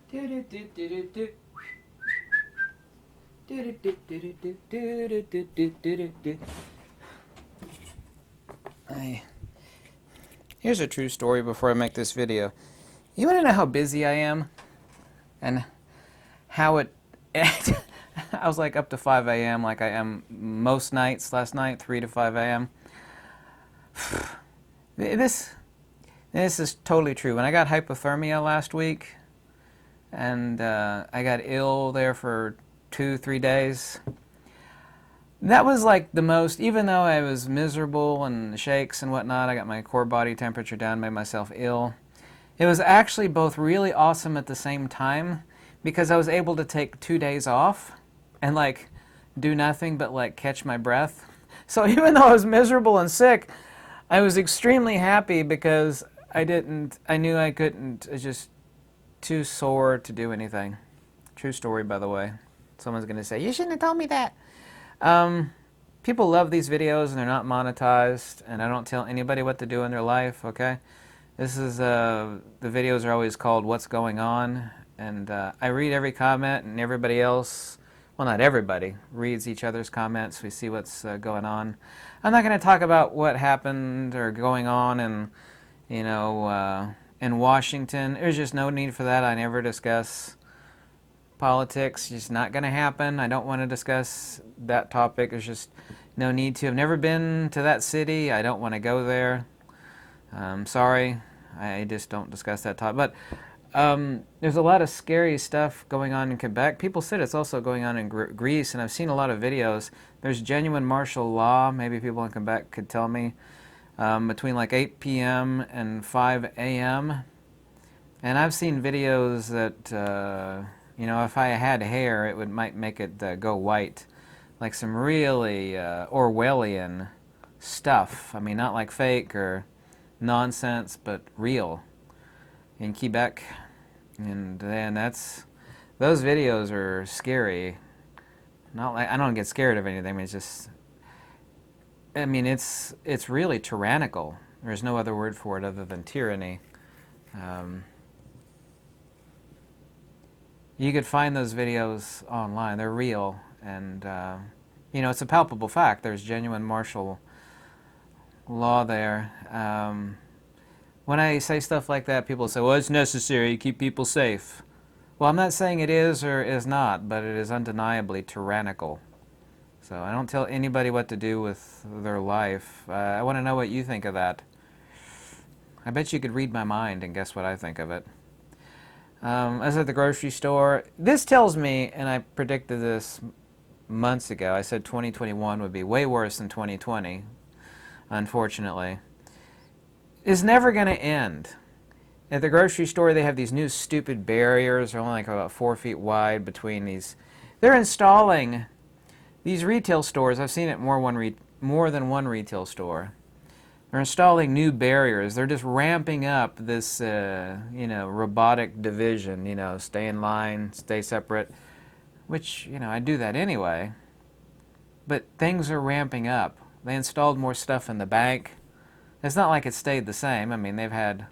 Here's a true story before I make this video. You want to know how busy I am? And how it... I was like up to 5 a.m. like I am most nights last night, 3 to 5 a.m. This is totally true. When I got hypothermia last week, and I got ill there for 2-3 days, that was like the most, even though I was miserable and shakes and whatnot, I got my core body temperature down, made myself ill. It was actually both really awesome at the same time, because I was able to take 2 days off and like do nothing but like catch my breath. So even though I was miserable and sick, I was extremely happy because I knew I couldn't, it's just too sore to do anything. True story, by the way. Someone's going to say, you shouldn't have told me that. People love these videos and they're not monetized, and I don't tell anybody what to do in their life, okay? This is, the videos are always called What's Going On, and I read every comment, and everybody else, well, not everybody, reads each other's comments. We see what's going on. I'm not going to talk about what happened or going on in, you know, in Washington. There's just no need for that. I never discuss politics. It's just not going to happen. I don't want to discuss that topic. There's just no need to. I've never been to that city. I don't want to go there. Sorry. I just don't discuss that topic. But there's a lot of scary stuff going on in Quebec. People said it's also going on in Greece, and I've seen a lot of videos. There's genuine martial law. Maybe people in Quebec could tell me. Between like 8 p.m. and 5 a.m. And I've seen videos that, you know, if I had hair, it might make it go white. Like some really Orwellian stuff. I mean, not like fake or nonsense, but real in Quebec. And then those videos are scary. Not like, I don't get scared of anything. I mean, it's just, I mean, it's really tyrannical. There's no other word for it other than tyranny. You could find those videos online. They're real, and you know, it's a palpable fact. There's genuine martial law there. When I say stuff like that, people say, well, it's necessary to keep people safe. Well, I'm not saying it is or is not, but it is undeniably tyrannical. So I don't tell anybody what to do with their life. I want to know what you think of that. I bet you could read my mind and guess what I think of it. I was at the grocery store. This tells me, and I predicted this months ago, I said 2021 would be way worse than 2020, unfortunately. It's never going to end. At the grocery store, they have these new stupid barriers. They're only like about 4 feet wide between these. They're installing these retail stores. I've seen it more than one retail store. They're installing new barriers. They're just ramping up this, you know, robotic division. You know, stay in line, stay separate. Which, you know, I do that anyway. But things are ramping up. They installed more stuff in the bank. It's not like it stayed the same. I mean, they've had...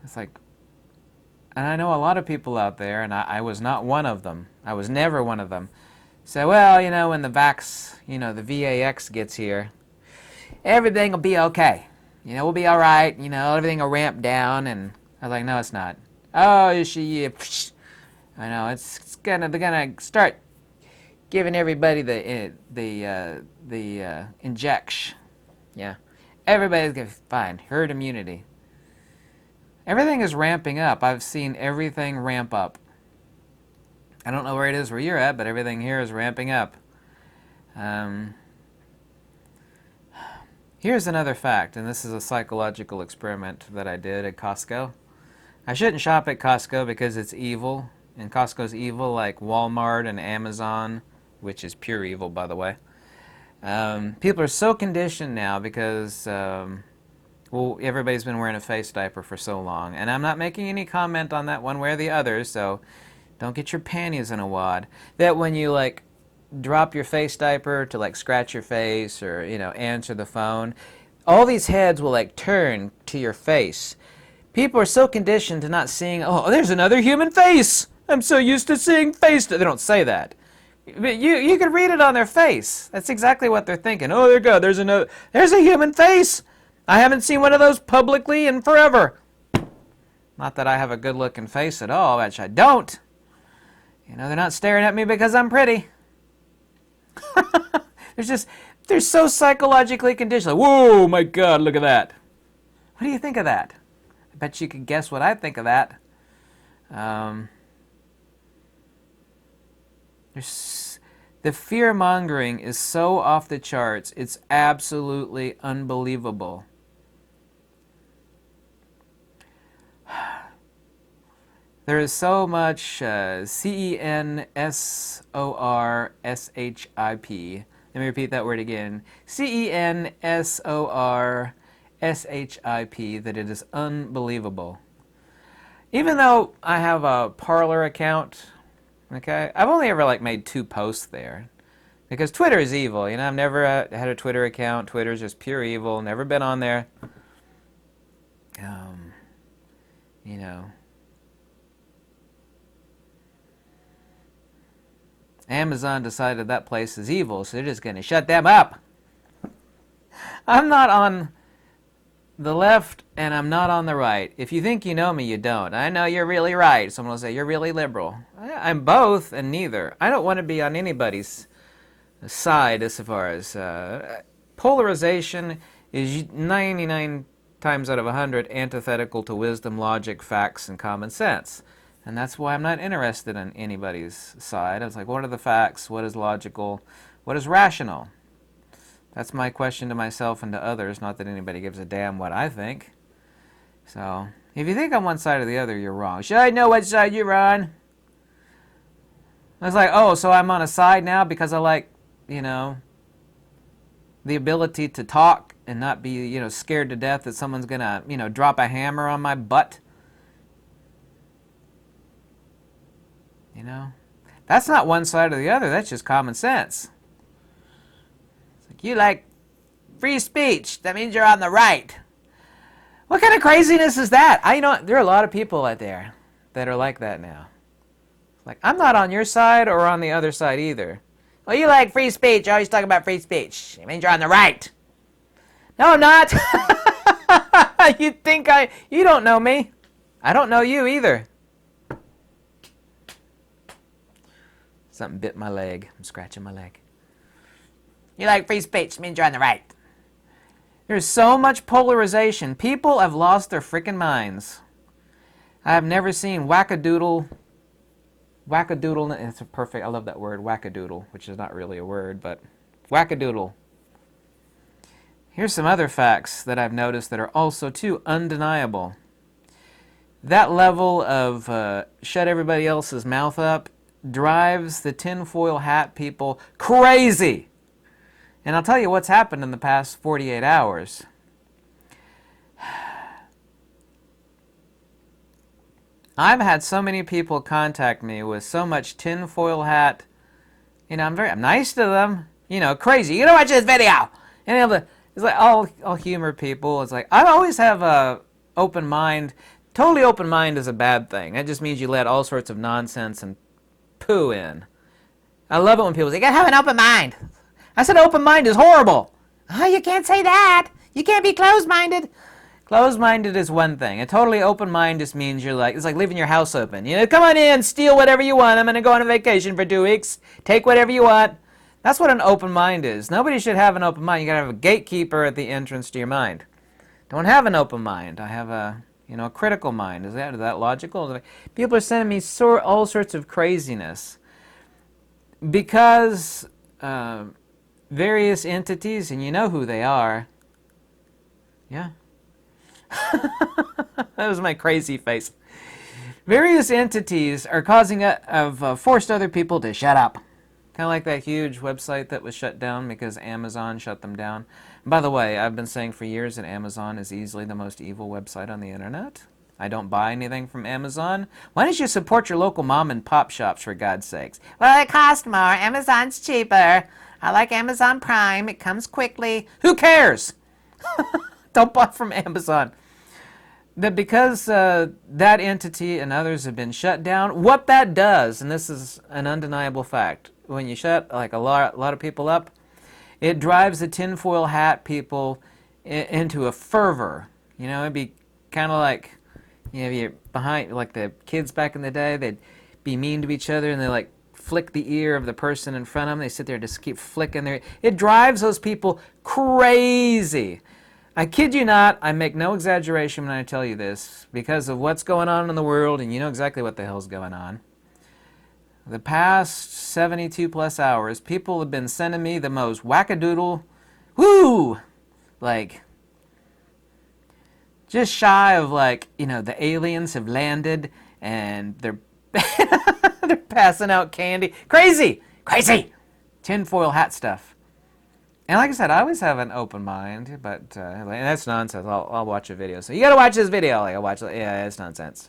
It's like... And I know a lot of people out there, and I was not one of them. I was never one of them. Say, well, you know, when the vax, you know, the VAX gets here, everything will be okay. You know, we'll be all right. You know, everything will ramp down. And I was like, no, it's not. Oh, I know, they're gonna start giving everybody the injection. Yeah, everybody's gonna be fine. Herd immunity. Everything is ramping up. I've seen everything ramp up. I don't know where it is where you're at, but everything here is ramping up. Here's another fact, and this is a psychological experiment that I did at Costco. I shouldn't shop at Costco because it's evil, and Costco's evil like Walmart and Amazon, which is pure evil, by the way. People are so conditioned now because, well, everybody's been wearing a face diaper for so long, and I'm not making any comment on that one way or the other, so don't get your panties in a wad. That when you, like, drop your face diaper to, like, scratch your face or, you know, answer the phone, all these heads will, like, turn to your face. People are so conditioned to not seeing, oh, there's another human face. I'm so used to seeing face. They don't say that. But you can read it on their face. That's exactly what they're thinking. Oh, there you go. There's a human face. I haven't seen one of those publicly in forever. Not that I have a good-looking face at all, which I don't. You know, they're not staring at me because I'm pretty. They're so psychologically conditioned. Like, whoa, my God, look at that. What do you think of that? I bet you could guess what I think of that. The fear-mongering is so off the charts. It's absolutely unbelievable. There is so much CENSORSHIP. Let me repeat that word again. CENSORSHIP, that it is unbelievable. Even though I have a Parler account, okay, I've only ever made 2 posts there. Because Twitter is evil. You know, I've never had a Twitter account. Twitter's just pure evil. Never been on there. You know. Amazon decided that place is evil, so they're just going to shut them up. I'm not on the left, and I'm not on the right. If you think you know me, you don't. I know you're really right. Someone will say, you're really liberal. I'm both and neither. I don't want to be on anybody's side as far as polarization is 99 times out of 100 antithetical to wisdom, logic, facts, and common sense. And that's why I'm not interested in anybody's side. I was like, what are the facts? What is logical? What is rational? That's my question to myself and to others, not that anybody gives a damn what I think. So, if you think on one side or the other, you're wrong. Should I know what side you're on? I was like, oh, so I'm on a side now because I like, you know, the ability to talk and not be, you know, scared to death that someone's going to, you know, drop a hammer on my butt. You know, that's not one side or the other. That's just common sense. It's like, you like free speech. That means you're on the right. What kind of craziness is that? You know, there are a lot of people out there that are like that now. Like, I'm not on your side or on the other side either. Well, you like free speech. You always talk about free speech. It means you're on the right. No, I'm not. You don't know me. I don't know you either. Something bit my leg. I'm scratching my leg. You like free speech, means you're on the right. There's so much polarization. People have lost their freaking minds. I have never seen wackadoodle. It's a perfect, I love that word, wackadoodle, which is not really a word, but wackadoodle. Here's some other facts that I've noticed that are also too undeniable. That level of shut everybody else's mouth up drives the tinfoil hat people crazy. And I'll tell you what's happened in the past 48 hours. I've had so many people contact me with so much tinfoil hat. You know, I'm nice to them. You know, crazy. You gotta watch this video. And it's like all humor people. It's like I always have a open mind. Totally open mind is a bad thing. That just means you let all sorts of nonsense and poo in. I love it when people say, you gotta have an open mind. I said open mind is horrible. Oh, you can't say that. You can't be closed-minded. Closed-minded is one thing. A totally open mind just means it's like leaving your house open. You know, come on in, steal whatever you want. I'm gonna go on a vacation for 2 weeks. Take whatever you want. That's what an open mind is. Nobody should have an open mind. You gotta have a gatekeeper at the entrance to your mind. Don't have an open mind. I have a critical mind. Is that logical? People are sending me all sorts of craziness because various entities, and you know who they are. Yeah. That was my crazy face. Various entities are have forced other people to shut up. Kind of like that huge website that was shut down because Amazon shut them down. And by the way, I've been saying for years that Amazon is easily the most evil website on the internet. I don't buy anything from Amazon. Why don't you support your local mom and pop shops, for God's sakes? Well, it costs more. Amazon's cheaper. I like Amazon Prime. It comes quickly. Who cares? Don't buy from Amazon. that because that entity and others have been shut down, what that does, and this is an undeniable fact, when you shut like a lot of people up, it drives the tinfoil hat people into a fervor. You know, it'd be kind of like, you know, you're behind, like the kids back in the day, they'd be mean to each other and they like flick the ear of the person in front of them. They sit there and just keep flicking their. It drives those people crazy. I kid you not, I make no exaggeration when I tell you this, because of what's going on in the world, and you know exactly what the hell's going on. The past 72 plus hours, people have been sending me the most wackadoodle, woo, like, just shy of like, you know, the aliens have landed and they're they're passing out candy. Crazy! Crazy! Tinfoil hat stuff. And like I said, I always have an open mind, but and that's nonsense. I'll watch a video. So you got to watch this video. Like I watch, yeah, it's nonsense.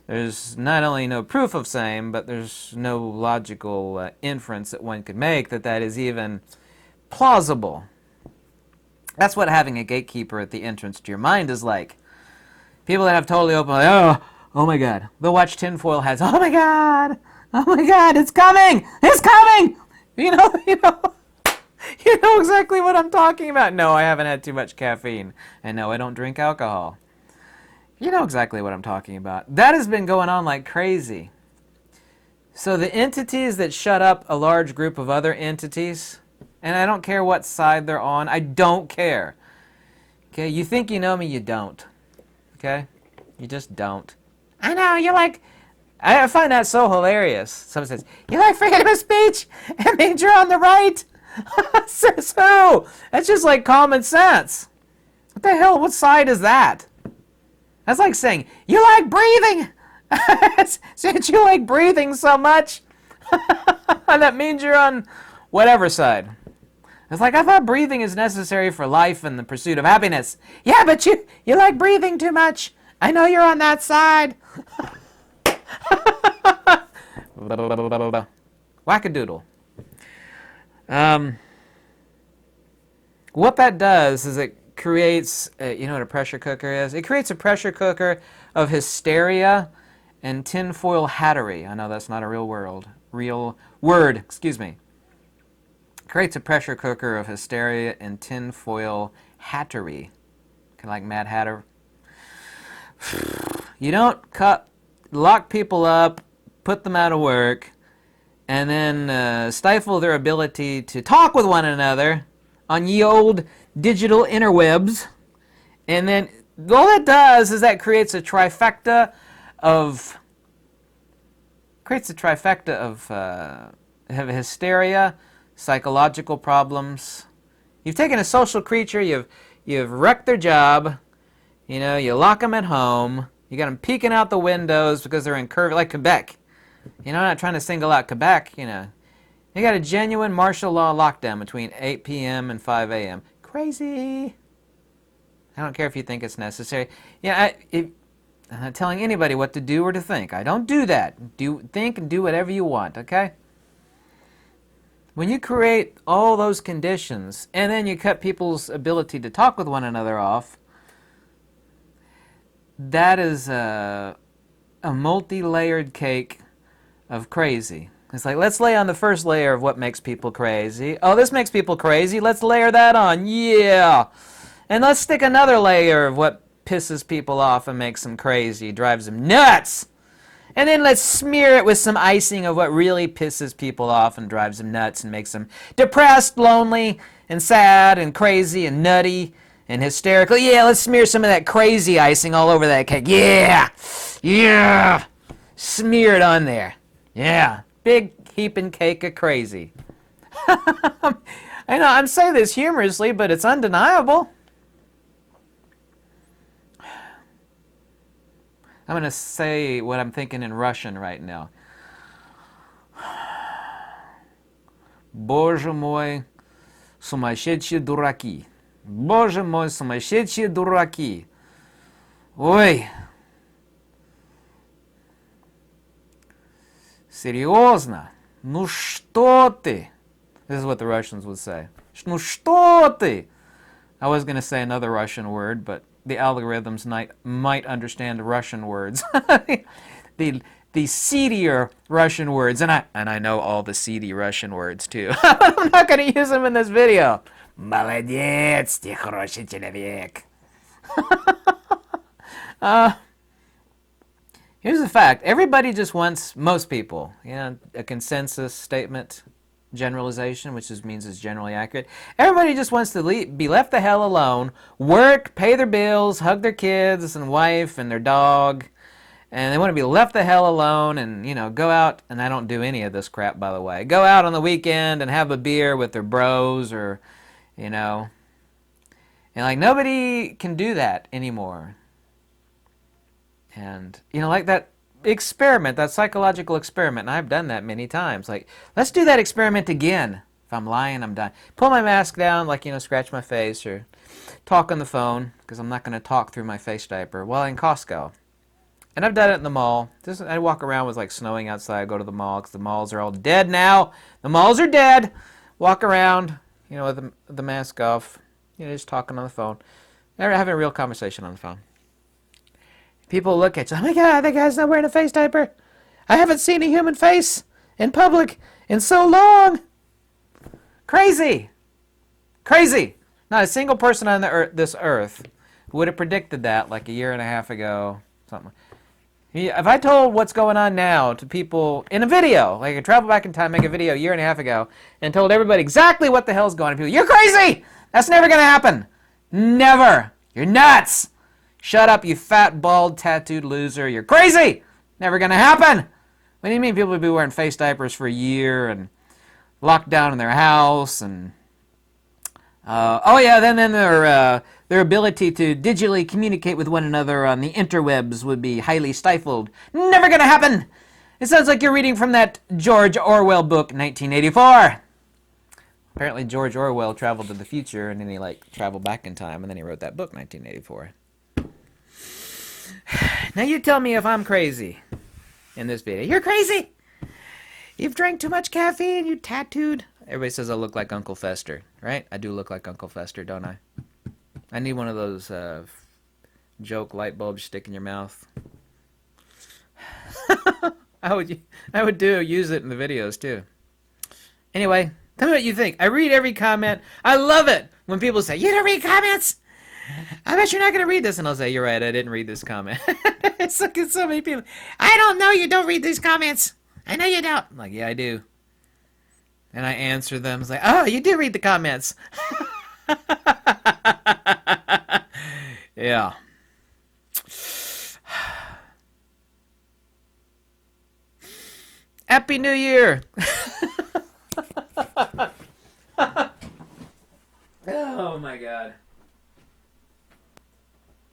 There's not only no proof of same, but there's no logical inference that one could make that is even plausible. That's what having a gatekeeper at the entrance to your mind is like. People that have totally open, like, oh my God. They'll watch tinfoil hats. Oh my God, it's coming, it's coming. You know. You know exactly what I'm talking about. No, I haven't had too much caffeine. And no, I don't drink alcohol. You know exactly what I'm talking about. That has been going on like crazy. So the entities that shut up a large group of other entities, and I don't care what side they're on, I don't care. Okay, you think you know me, you don't. Okay? You just don't. I know, you're like, I find that so hilarious. Someone says, you like freedom of speech? It means you're on the right. Says who? That's just like common sense. What the hell? What side is that? That's like saying, you like breathing. Since you like breathing so much, that means you're on whatever side. It's like, I thought breathing is necessary for life and the pursuit of happiness. Yeah, but you like breathing too much. I know you're on that side. Wackadoodle. What that does is it creates, you know what a pressure cooker is? It creates a pressure cooker of hysteria and tinfoil hattery. I know that's not a real word, excuse me. Creates a pressure cooker of hysteria and tinfoil hattery. Kind of like Mad Hatter. You don't lock people up, put them out of work, and then stifle their ability to talk with one another on ye old digital interwebs. And then all that does is that creates a trifecta of hysteria, psychological problems. You've taken a social creature, you've wrecked their job, you know, you lock them at home, you got them peeking out the windows because they're in curve, like Quebec. You know, I'm not trying to single out Quebec, you know. You got a genuine martial law lockdown between 8 p.m. and 5 a.m. Crazy. I don't care if you think it's necessary. Yeah, I'm not telling anybody what to do or to think. I don't do that. Think and do whatever you want, okay? When you create all those conditions and then you cut people's ability to talk with one another off, that is a multi-layered cake of crazy. It's like, let's lay on the first layer of what makes people crazy. Oh, this makes people crazy. Let's layer that on. Yeah. And let's stick another layer of what pisses people off and makes them crazy, drives them nuts. And then let's smear it with some icing of what really pisses people off and drives them nuts and makes them depressed, lonely, and sad, and crazy, and nutty, and hysterical. Yeah, let's smear some of that crazy icing all over that cake. Yeah. Yeah. Smear it on there. Yeah. Big heaping cake of crazy. I know, I'm saying this humorously, but it's undeniable. I'm going to say what I'm thinking in Russian right now. Боже мой, сумасшедшие дураки. Боже мой, сумасшедшие дураки. Ой. Серьезно? Ну что ты? This is what the Russians would say. Ну что ты? I was going to say another Russian word, but the algorithms might understand Russian words. The seedier Russian words, and I know all the seedy Russian words too. I'm not going to use them in this video. Молодец, ты хороший человек. Here's the fact. Everybody just wants, most people, a consensus statement, generalization, which means it's generally accurate. Everybody just wants to be left the hell alone, work, pay their bills, hug their kids and wife and their dog, and they want to be left the hell alone and, go out, and I don't do any of this crap, by the way. Go out on the weekend and have a beer with their bros or, and like nobody can do that anymore. And, like that experiment, that psychological experiment, and I've done that many times. Like, let's do that experiment again. If I'm lying, I'm done. Pull my mask down, like, scratch my face or talk on the phone, because I'm not going to talk through my face diaper while in Costco. And I've done it in the mall. I walk around with, like, snowing outside, go to the mall, because the malls are all dead now. The malls are dead. Walk around, with the mask off, just talking on the phone. Never having a real conversation on the phone. People look at you, oh my God, that guy's not wearing a face diaper. I haven't seen a human face in public in so long. Crazy. Crazy. Not a single person on this earth would have predicted that like a year and a half ago. Something. If I told what's going on now to people in a video, like I travel back in time, make a video a year and a half ago, and told everybody exactly what the hell's going on, people, you're crazy! That's never going to happen. Never. You're nuts. Shut up, you fat, bald, tattooed loser. You're crazy! Never gonna happen! What do you mean people would be wearing face diapers for a year and locked down in their house and... then their ability to digitally communicate with one another on the interwebs would be highly stifled. Never gonna happen! It sounds like you're reading from that George Orwell book, 1984. Apparently George Orwell traveled to the future and then he traveled back in time and then he wrote that book, 1984. Now you tell me if I'm crazy in this video. You're crazy! You've drank too much caffeine, you tattooed. Everybody says I look like Uncle Fester, right? I do look like Uncle Fester, don't I? I need one of those joke light bulbs stick in your mouth. I would use it in the videos too. Anyway, tell me what you think. I read every comment. I love it when people say, you don't read comments! I bet you're not going to read this. And I'll say, you're right, I didn't read this comment. It's like so many people. I don't know you don't read these comments. I know you don't. I'm like, yeah, I do. And I answer them. It's like, oh, you do read the comments. Yeah. Happy New Year. Oh, my God.